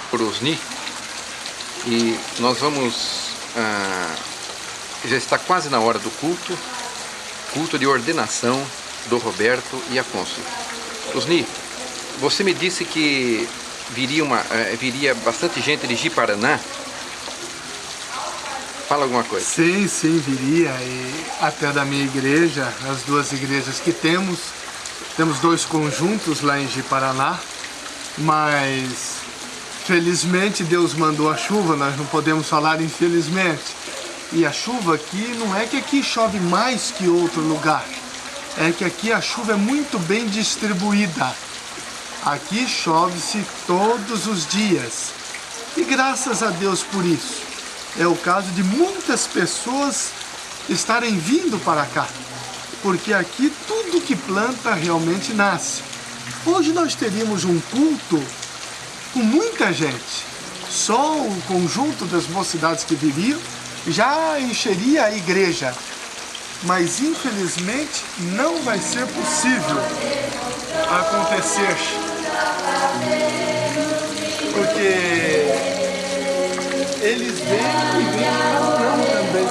pastor Osni e nós vamos, já está quase na hora do culto de ordenação do Roberto e Afonso. Osni, você me disse que viria bastante gente de Ji-Paraná. Fala alguma coisa. Sim, viria, e até da minha igreja, as duas igrejas que temos 2 conjuntos lá em Ji-Paraná, mas felizmente Deus mandou a chuva, nós não podemos falar infelizmente. E a chuva aqui, não é que aqui chove mais que outro lugar, é que aqui a chuva é muito bem distribuída. Aqui chove-se todos os dias, e graças a Deus por isso. É o caso de muitas pessoas estarem vindo para cá, porque aqui tudo que planta realmente nasce. Hoje nós teríamos um culto com muita gente. Só o conjunto das mocidades que viriam já encheria a igreja. Mas infelizmente não vai ser possível acontecer, porque eles vêm e vêm caminhando também.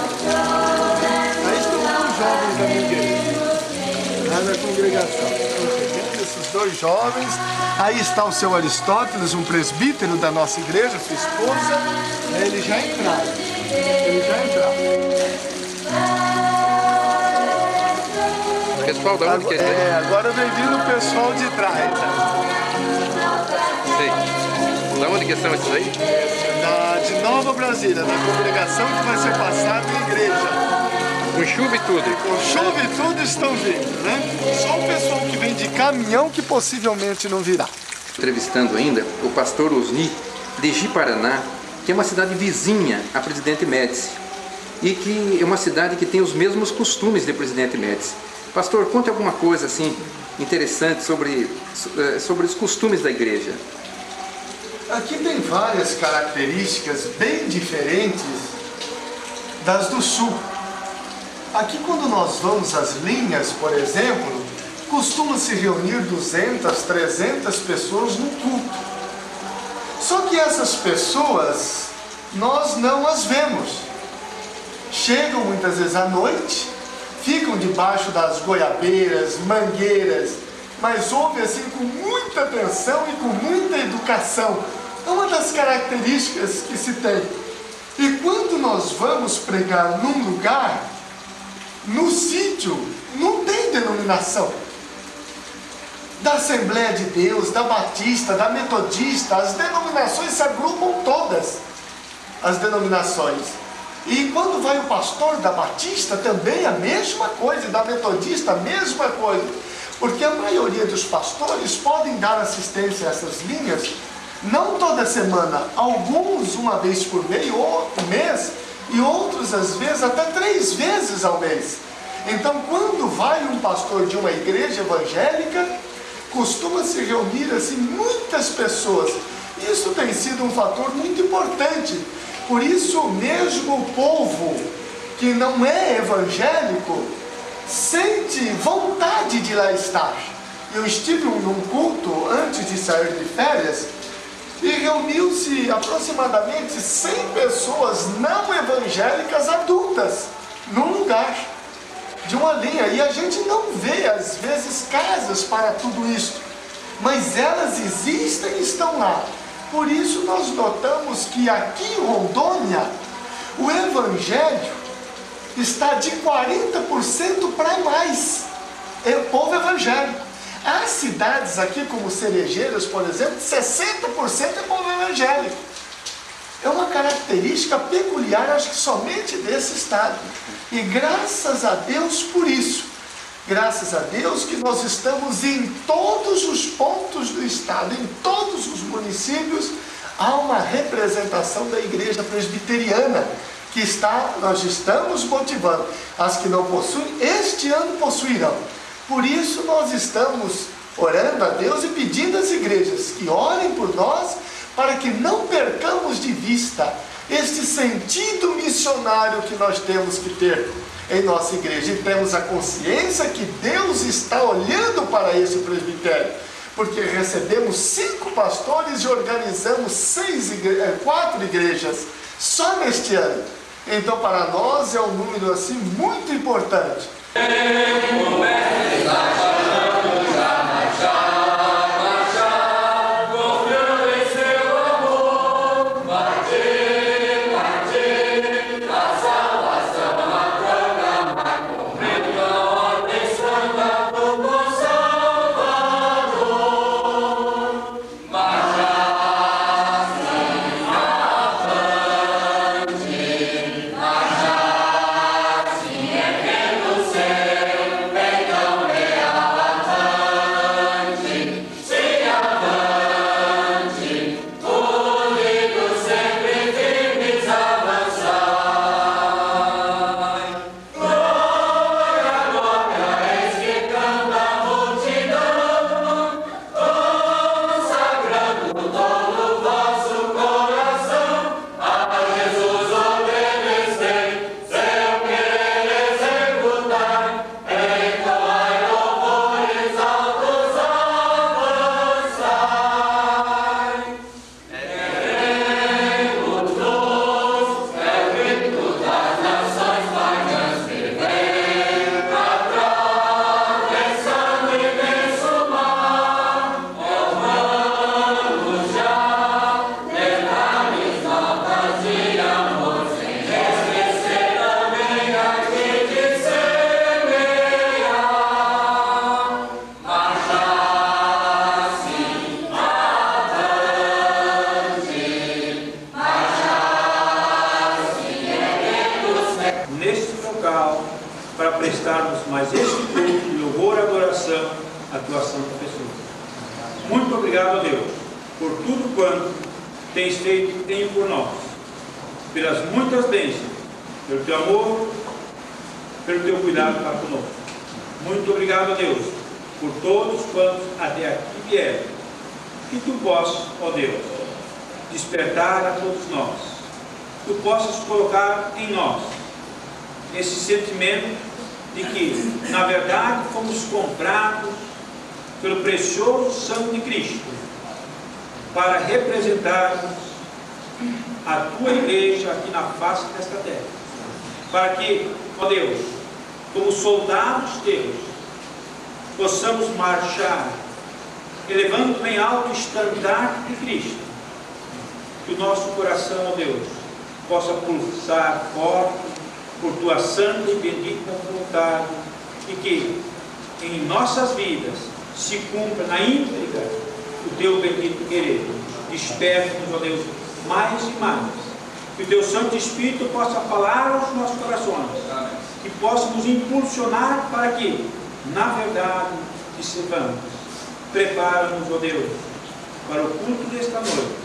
Aí estão os jovens da minha igreja, lá da congregação. Estão chegando esses 2 jovens. Aí está o seu Aristóteles, um presbítero da nossa igreja, sua esposa. Ele já entraram. Pessoal, da onde que é isso aí? Agora vem vindo o pessoal de trás. Sei. Da onde que são esses aí? De Nova Brasília, da congregação que vai ser passada na igreja. Com chuva e tudo. Com chuva e tudo estão vindo, né? Só o pessoal que vem de caminhão que possivelmente não virá. Entrevistando ainda o pastor Osni de Ji-Paraná, que é uma cidade vizinha a Presidente Médici e que é uma cidade que tem os mesmos costumes de Presidente Médici. Pastor, conte alguma coisa assim interessante sobre os costumes da igreja. Aqui tem várias características bem diferentes das do sul. Aqui quando nós vamos às linhas, por exemplo, costuma se reunir 200, 300 pessoas no culto. Só que essas pessoas, nós não as vemos. Chegam muitas vezes à noite, ficam debaixo das goiabeiras, mangueiras, mas ouvem assim com muita atenção e com muita educação. É uma das características que se tem. E quando nós vamos pregar num lugar, no sítio, não tem denominação. Da Assembleia de Deus, da Batista, da Metodista, as denominações se agrupam todas, as denominações. E quando vai o pastor da Batista, também a mesma coisa, da Metodista, a mesma coisa. Porque a maioria dos pastores podem dar assistência a essas linhas, não toda semana, alguns uma vez por mês, e outros às vezes até 3 vezes ao mês. Então quando vai um pastor de uma igreja evangélica, costuma se reunir assim muitas pessoas. Isso tem sido um fator muito importante. Por isso mesmo o povo que não é evangélico sente vontade de lá estar. Eu estive num culto antes de sair de férias e reuniu-se aproximadamente 100 pessoas não evangélicas adultas num lugar de uma linha. E a gente não vê às vezes casas para tudo isso, mas elas existem e estão lá. Por isso nós notamos que aqui em Rondônia o evangelho está de 40% para mais. É o povo evangélico. Há cidades aqui como Cerejeiras, por exemplo, 60% é povo evangélico. É uma característica peculiar, acho que somente desse estado. E graças a Deus por isso. Graças a Deus que nós estamos em todos os pontos do estado, em todos os municípios, há uma representação da igreja presbiteriana, que nós estamos motivando. As que não possuem, este ano possuirão. Por isso nós estamos orando a Deus e pedindo às igrejas que orem por nós, para que não percamos de vista este sentido missionário que nós temos que ter em nossa igreja. E temos a consciência que Deus está olhando para esse presbitério, porque recebemos 5 pastores e organizamos 4 igrejas só neste ano. Então para nós é um número assim muito importante. Para prestarmos mais este culto de louvor e adoração à tua santa pessoa. Muito obrigado, Deus, por tudo quanto tens feito e tem por nós, pelas muitas bênçãos, pelo teu amor, pelo teu cuidado para conosco. Muito obrigado, Deus, por todos quantos até aqui vieram. Que tu possas, ó Deus, despertar a todos nós. Tu possas colocar em nós esse sentimento de que, na verdade, fomos comprados pelo precioso sangue de Cristo para representarmos a tua igreja aqui na face desta terra, para que, ó Deus, como soldados teus, possamos marchar elevando bem alto o estandarte de Cristo, que o nosso coração, ó Deus, possa pulsar forte por tua santa e bendita vontade, e que em nossas vidas se cumpra na íntegra o teu bendito querer. Desperte-nos, ó Deus, mais e mais, que o teu Santo Espírito possa falar aos nossos corações, que possa nos impulsionar para que, na verdade, te servamos. Prepara-nos, ó Deus, para o culto desta noite,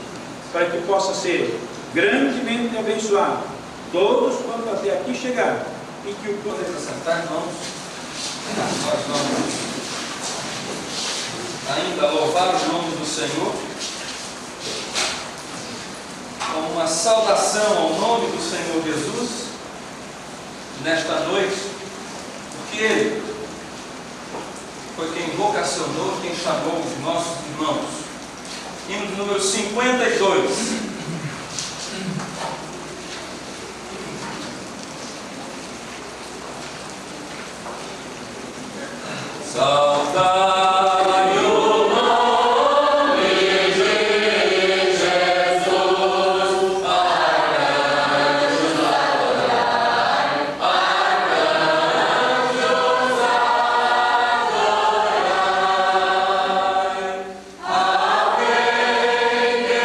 para que possa ser grandemente abençoado todos quanto até aqui chegaram, e que o culto... Podemos assentar, irmãos? Nós vamos ainda louvar o nome do Senhor com uma saudação ao nome do Senhor Jesus nesta noite, porque Ele foi quem vocacionou, quem chamou os nossos irmãos. Hino número 52. Saudai o nome de Jesus, para anjos adorai, para anjos adorai, alguém que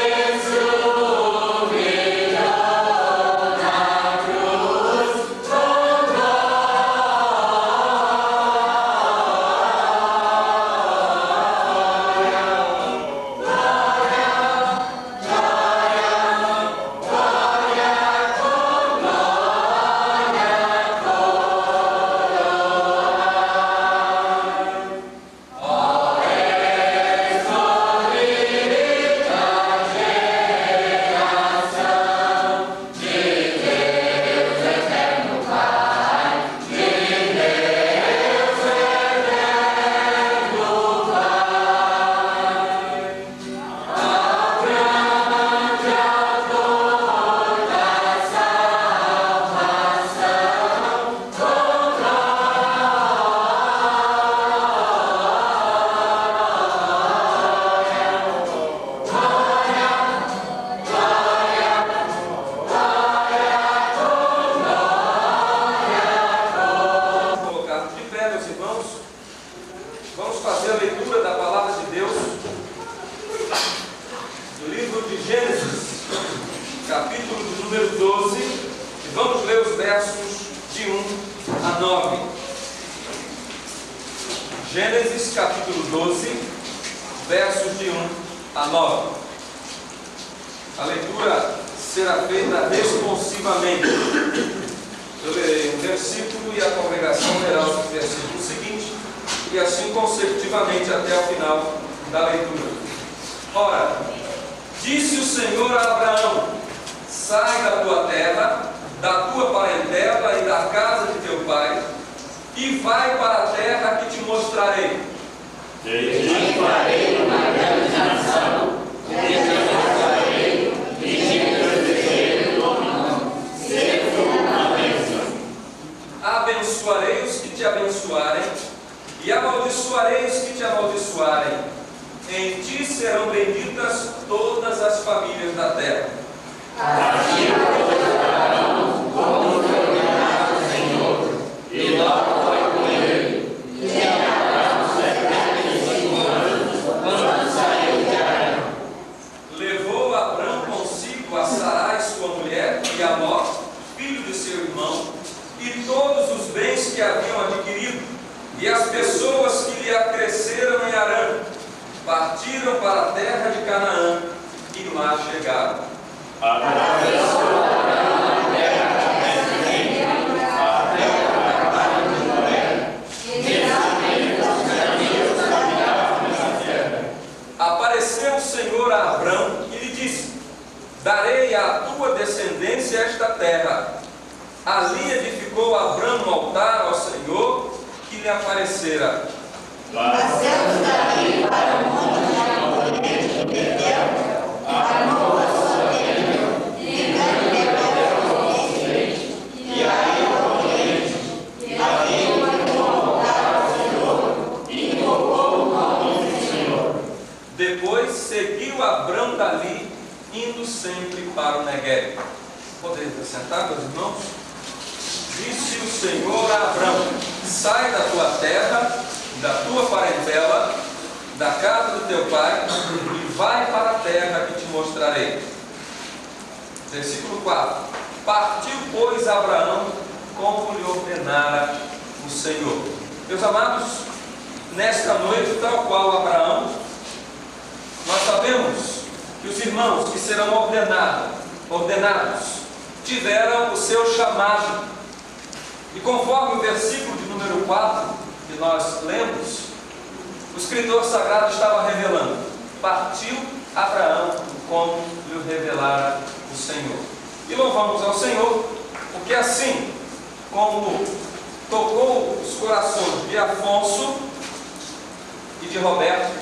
Gênesis capítulo 12, versos de 1 a 9. A leitura será feita responsivamente. Eu lerei um versículo e a congregação lerá o versículo seguinte, e assim consecutivamente até o final da leitura. Ora, disse o Senhor a Abraão: sai da tua terra, da tua parentela e da casa de teu pai, e vai para a terra que te mostrarei. E te farei uma grande nação, e te abençoarei, e te engrandecerei o nome, seja uma bênção. Abençoarei os que te abençoarem, e amaldiçoarei os que te amaldiçoarem. Em ti serão benditas todas as famílias da terra. Assim Abraão, como foi ordenado o Senhor, e logo foi com ele. E Abraão 75 anos, quando saiu de Arã. Levou Abrão consigo a Sarai, sua mulher, e a Ló, filho de seu irmão, e todos os bens que haviam adquirido, e as pessoas que lhe acresceram em Arã. Partiram para a terra de Canaã e lá chegaram. Abençoou Abraão a terra da descendência, a terra da casa de Noé, e os caminhos caminhavam nessa terra. Apareceu o Senhor a Abrão e lhe disse: darei à tua descendência esta terra. Ali edificou Abrão um altar ao Senhor que lhe aparecera. Passemos dali para o monte de Betel, armou a sua tenda, e Betel ao ocidente, e aí ao oriente, e ali levantou um altar ao Senhor, e invocou o nome do Senhor. Depois seguiu Abrão dali, indo sempre para o Negueb. Podeis sentar, meus irmãos? Disse o Senhor a Abrão: sai da tua terra, da tua parentela, da casa do teu pai, e vai para a terra que te mostrarei. Versículo 4. Partiu, pois, Abraão, como lhe ordenara o Senhor. Meus amados, nesta noite, tal qual Abraão, nós sabemos que os irmãos que serão ordenados tiveram o seu chamado. E conforme o versículo de número 4 que nós lemos, o escritor sagrado estava revelando: partiu Abraão como lhe revelara o Senhor. E louvamos ao Senhor, porque assim como tocou os corações de Afonso e de Roberto,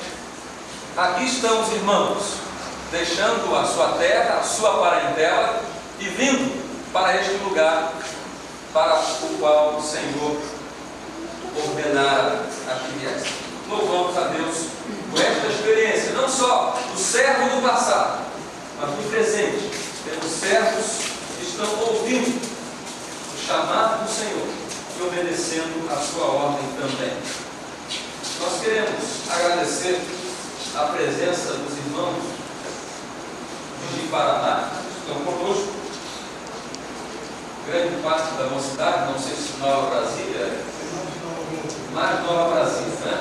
aqui estão os irmãos, deixando a sua terra, a sua parentela, e vindo para este lugar para o qual o Senhor ordenara a que viesse. Louvamos a Deus por esta experiência, não só do servo do passado, mas do presente. Temos servos que estão ouvindo o chamado do Senhor e obedecendo a sua ordem também. Nós queremos agradecer a presença dos irmãos de Paraná, que estão conosco. Grande parte da mocidade, não sei se Nova Brasília, mais Nova Brasília, né?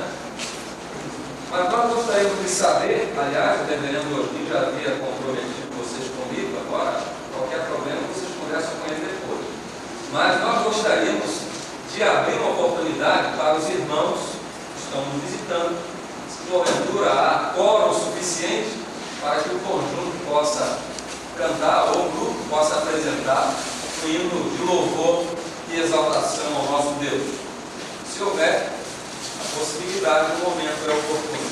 Mas nós gostaríamos de saber, aliás, o reverendo Ortiz já havia comprometido vocês comigo, agora, qualquer problema, vocês conversam com ele depois. Mas nós gostaríamos de abrir uma oportunidade para os irmãos que estão nos visitando, se porventura há quórum suficiente para que o conjunto possa cantar ou o grupo possa apresentar um hino de louvor e exaltação ao nosso Deus. Se houver a possibilidade, o momento é oportuno.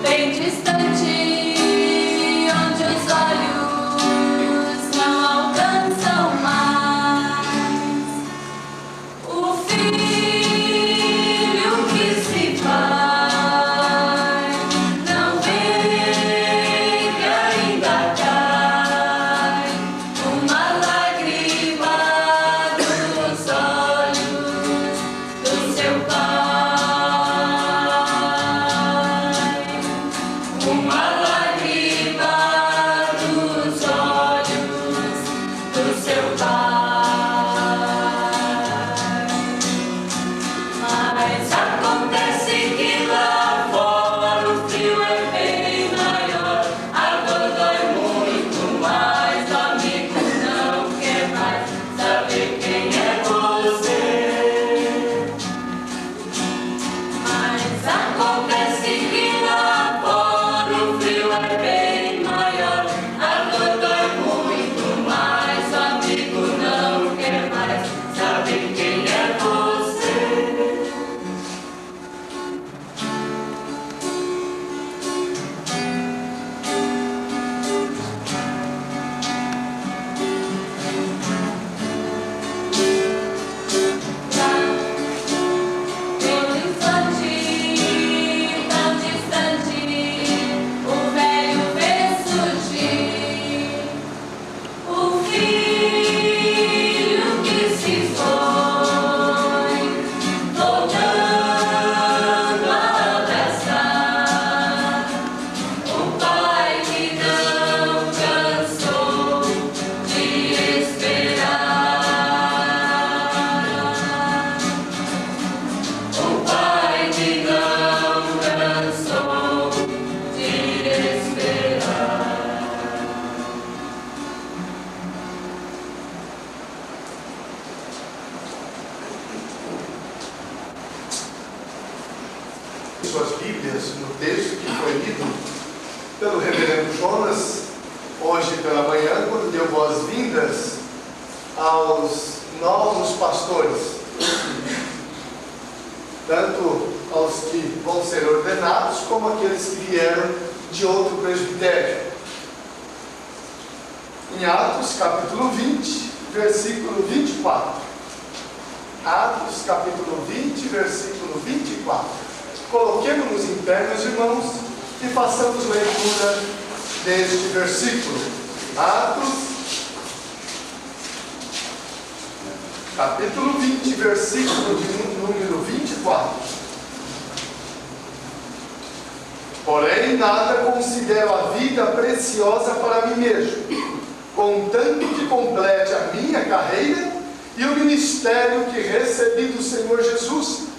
Bem distante, onde os olhos não alcançam mais, o filho que se vai não vê. dias no texto que foi lido pelo reverendo Jonas, hoje pela manhã, quando deu boas-vindas aos novos pastores, tanto aos que vão ser ordenados, como aqueles que vieram de outro presbitério. Em Atos, capítulo 20, versículo 24. Atos, capítulo 20, versículo 24. Coloquemos-nos em pé, meus irmãos, e façamos leitura deste versículo. Atos, capítulo 20, versículo de número 24. Porém, nada considero a vida preciosa para mim mesmo, contanto que complete a minha carreira e o ministério que recebi do Senhor Jesus,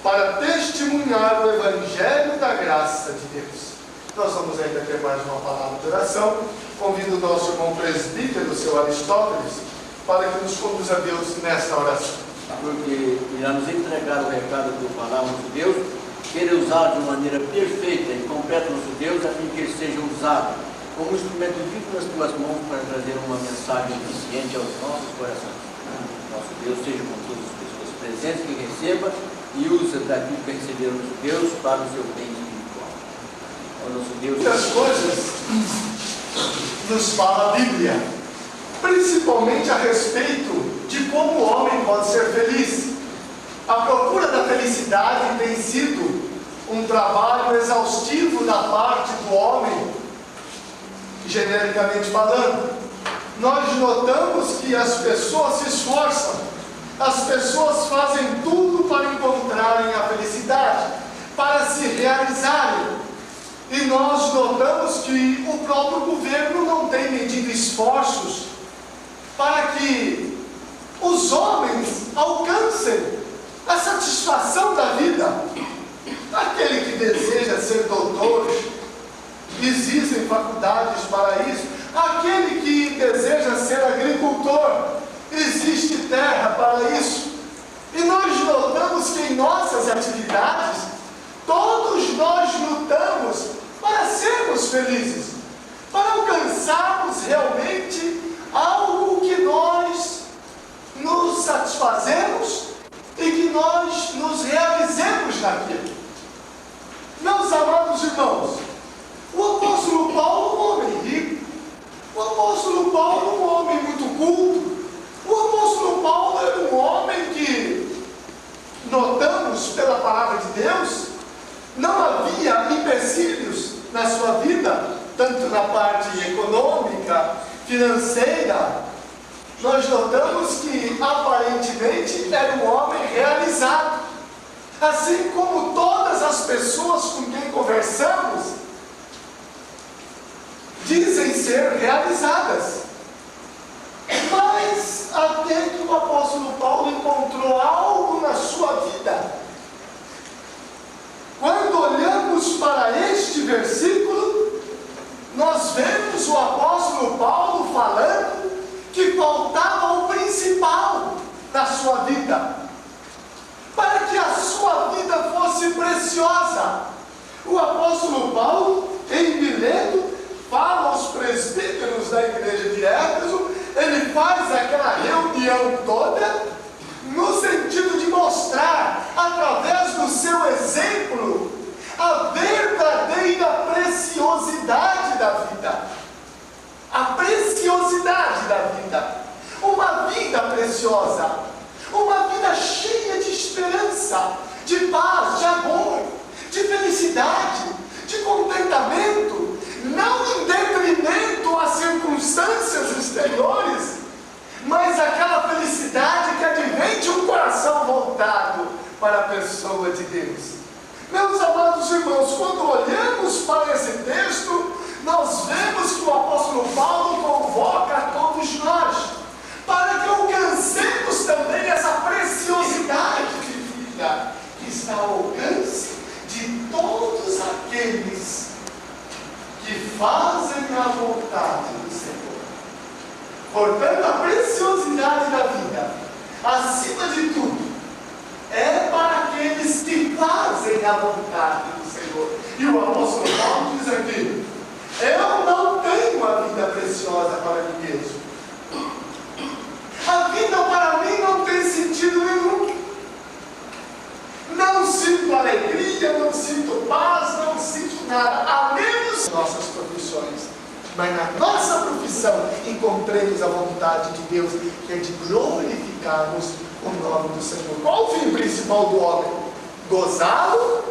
para testemunhar o Evangelho da graça de Deus. Nós vamos ainda ter mais uma palavra de oração. Convido o nosso irmão presbítero, o seu Aristóteles, para que nos conduza a Deus nesta oração. Porque irá nos entregar o recado que falamos de Deus, querer usar de uma maneira perfeita e completa nosso Deus, a fim que ele seja usado como instrumento vivo nas tuas mãos para trazer uma mensagem eficiente aos nossos corações. Nosso Deus seja com todas as pessoas presentes, que receba e usa daquilo que receberam nosso Deus para o seu bem espiritual. O nosso Deus. Muitas coisas nos fala a Bíblia, principalmente a respeito de como o homem pode ser feliz. A procura da felicidade tem sido um trabalho exaustivo da parte do homem, genericamente falando. Nós notamos que as pessoas se esforçam, as pessoas fazem tudo para encontrarem a felicidade, para se realizarem. E nós notamos que o próprio governo não tem medido esforços para que os homens alcancem a satisfação da vida. Aquele que deseja ser doutor, existem faculdades para isso. Aquele que deseja ser agricultor, existe terra para isso. E nós notamos que em nossas atividades, todos nós lutamos para sermos felizes, para alcançarmos realmente algo que nós nos satisfazemos e que nós nos realizemos naquilo. Meus amados irmãos, o apóstolo Paulo, um homem rico, o apóstolo Paulo, um homem muito culto, o apóstolo Paulo era um homem que, notamos pela palavra de Deus, não havia empecilhos na sua vida, tanto na parte econômica, financeira. Nós notamos que aparentemente era um homem realizado, assim como todas as pessoas com quem conversamos dizem ser realizadas. Mas até que o apóstolo Paulo encontrou algo na sua vida. Quando olhamos para este versículo, nós vemos o apóstolo Paulo falando que faltava o principal na sua vida, para que a sua vida fosse preciosa. O apóstolo Paulo, em Mileto, fala aos presbíteros da igreja de Éfeso, ele faz aquela reunião toda no sentido de mostrar, através do seu exemplo, a verdadeira preciosidade da vida. A preciosidade da vida. Uma vida preciosa. Uma vida cheia de esperança, de paz, de amor, de felicidade, de contentamento, não em detrimento às circunstâncias exteriores, mas aquela felicidade que advém de um coração voltado para a pessoa de Deus. Meus amados irmãos, quando olhamos para esse texto, nós vemos que o apóstolo Paulo convoca a todos nós para que alcancemos também essa preciosidade de vida que está ao alcance de todos aqueles que fazem a vontade do Senhor. Portanto, a preciosidade da vida, acima de tudo, é para aqueles que fazem a vontade do Senhor. E o apóstolo Paulo diz aqui: eu não tenho a vida preciosa para mim mesmo. A vida para mim não tem sentido nenhum. Não sinto alegria, não sinto paz, não sinto nada, a menos nossas profissões. Mas na nossa profissão encontremos a vontade de Deus, que é de glorificarmos o nome do Senhor. Qual o fim principal do homem? Gozá-lo,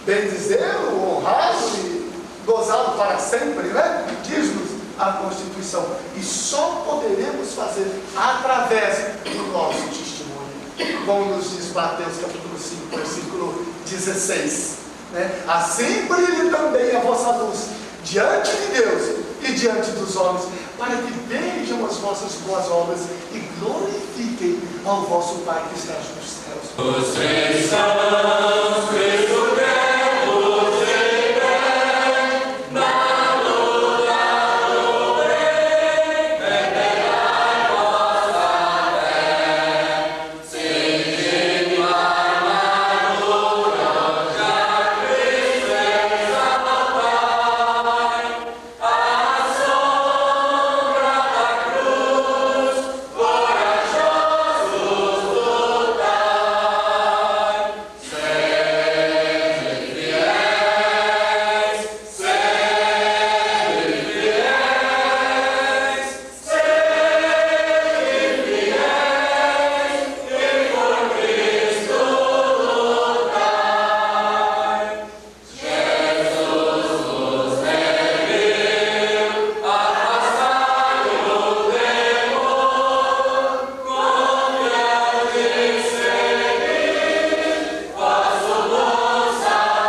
bendizê-lo, honrá-lo e gozá-lo para sempre, né? Diz-nos a Constituição. E só poderemos fazer através do nosso testemunho. Como nos diz Mateus capítulo 5, versículo 16. Né? Assim brilhe também a vossa luz diante de Deus e diante dos homens, para que vejam as vossas boas obras e glorifiquem ao vosso Pai que está nos céus. Os três sãos Cristo Deus em pé, na luta do bem, perderá vossa fé, seguindo a armadura, já Cristo exaltai, a sombra da cruz, corajosos lutai, sempre fiéis, sempre fiéis, sempre fiéis, e por Cristo lutai. Jesus nos remiu, afastado do temor, confiante em seguir, vosso bom Salvador.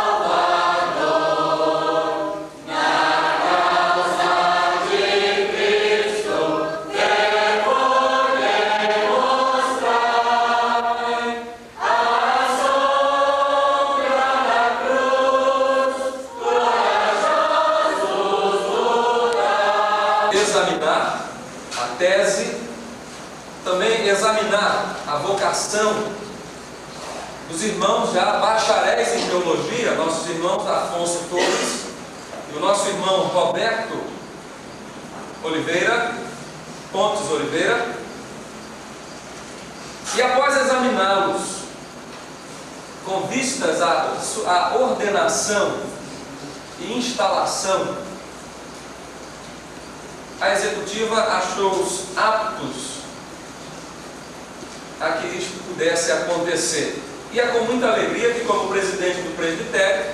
Na causa de Cristo, temor demonstrai, a sombra da cruz, corajosos lutai. Examinar a tese, também examinar a vocação dos irmãos já bacharéis em teologia, nossos irmãos Afonso Torres e o nosso irmão Roberto Oliveira, Pontes Oliveira. E após examiná-los, com vistas à ordenação e instalação, a executiva achou-os aptos a que isto pudesse acontecer. E é com muita alegria que, como presidente do presbitério,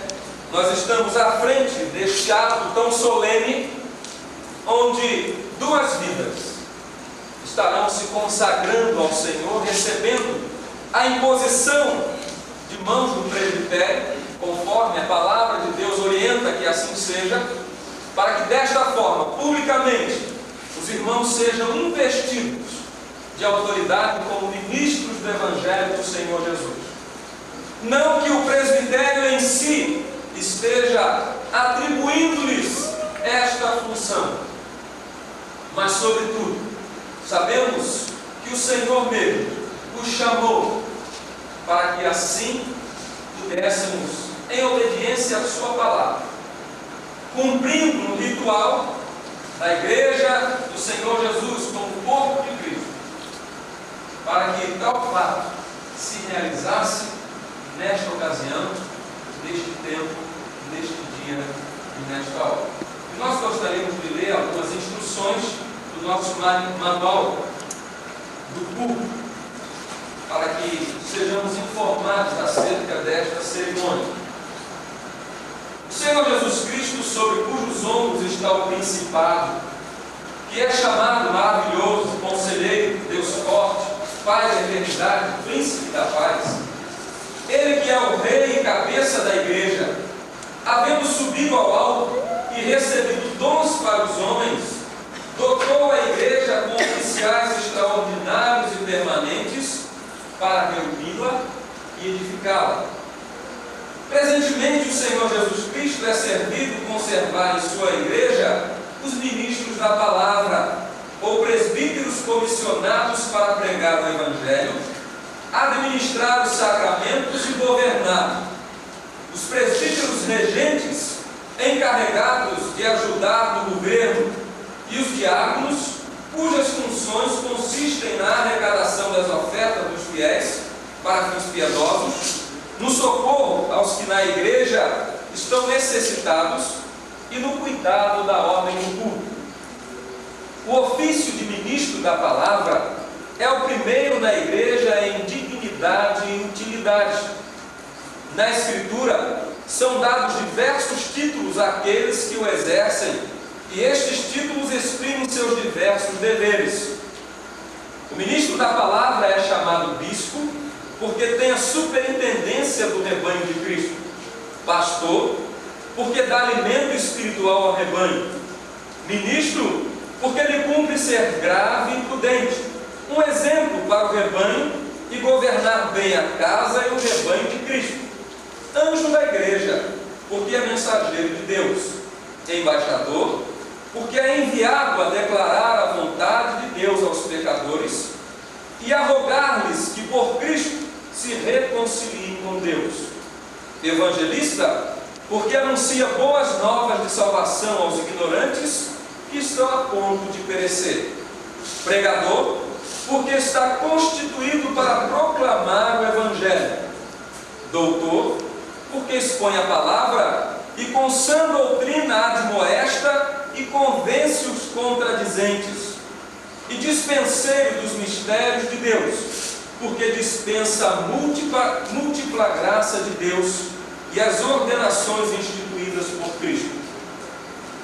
nós estamos à frente deste ato tão solene, onde duas vidas estarão se consagrando ao Senhor, recebendo a imposição de mãos do presbitério, conforme a palavra de Deus orienta que assim seja, para que desta forma, publicamente, os irmãos sejam investidos de autoridade como ministros do Evangelho do Senhor Jesus. Não que o presbitério em si esteja atribuindo-lhes esta função, mas, sobretudo, sabemos que o Senhor mesmo os chamou para que assim pudéssemos, em obediência à sua palavra, cumprindo o ritual da Igreja do Senhor Jesus como corpo de Cristo, para que tal fato se realizasse nesta ocasião, neste tempo, neste dia e nesta hora. E nós gostaríamos de ler algumas instruções do nosso manual do culto, para que sejamos informados acerca desta cerimônia. O Senhor Jesus Cristo, sobre cujos ombros está o principado, que é chamado maravilhoso, conselheiro, Deus forte, Pai da eternidade, príncipe da paz, Ele que é o rei e cabeça da igreja, havendo subido ao alto e recebido dons para os homens, dotou a igreja com oficiais extraordinários e permanentes para reuni-la e edificá-la. Presentemente, o Senhor Jesus Cristo é servido conservar em sua igreja os ministros da palavra, ou presbíteros comissionados para pregar o Evangelho, administrar os sacramentos e governar. Os presbíteros regentes encarregados de ajudar no governo, e os diáconos, cujas funções consistem na arrecadação das ofertas dos fiéis para fins piedosos, no socorro aos que na igreja estão necessitados e no cuidado da ordem do culto. O ofício de ministro da palavra é o primeiro na igreja em dignidade e utilidade. Na Escritura são dados diversos títulos àqueles que o exercem, e estes títulos exprimem seus diversos deveres. O ministro da palavra é chamado bispo, porque tem a superintendência do rebanho de Cristo. Pastor, porque dá alimento espiritual ao rebanho. Ministro, porque lhe cumpre ser grave e prudente, um exemplo para o rebanho e governar bem a casa e o rebanho de Cristo. Anjo da igreja, porque é mensageiro de Deus. Embaixador, porque é enviado a declarar a vontade de Deus aos pecadores e a rogar-lhes que por Cristo se reconciliem com Deus. Evangelista, porque anuncia boas novas de salvação aos ignorantes que estão a ponto de perecer. Pregador, porque está constituído para proclamar o Evangelho. Doutor, porque expõe a palavra e com sã doutrina admoesta e convence os contradizentes. E dispenseiro dos mistérios de Deus, porque dispensa a múltipla graça de Deus e as ordenações instituídas por Cristo.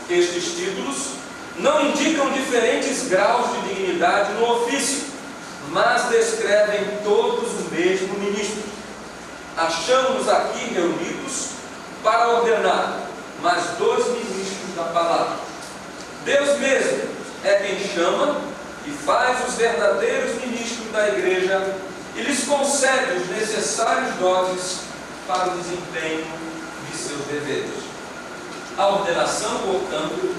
Estes títulos não indicam diferentes graus de dignidade no ofício, mas descrevem todos o mesmo ministro. Achamos-nos aqui reunidos para ordenar mais 2 ministros da palavra. Deus mesmo é quem chama e faz os verdadeiros ministros da igreja e lhes concede os necessários doses para o desempenho de seus deveres. A ordenação, portanto,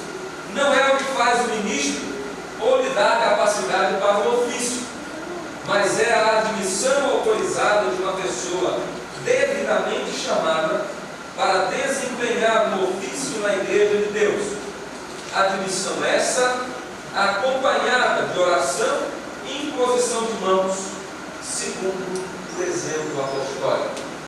não é o que faz o ministro ou lhe dá capacidade para o ofício, mas é a admissão autorizada de uma pessoa devidamente chamada para desempenhar o ofício na igreja de Deus. Admissão essa acompanhada de oração e imposição de mãos, segundo o exemplo apostólico.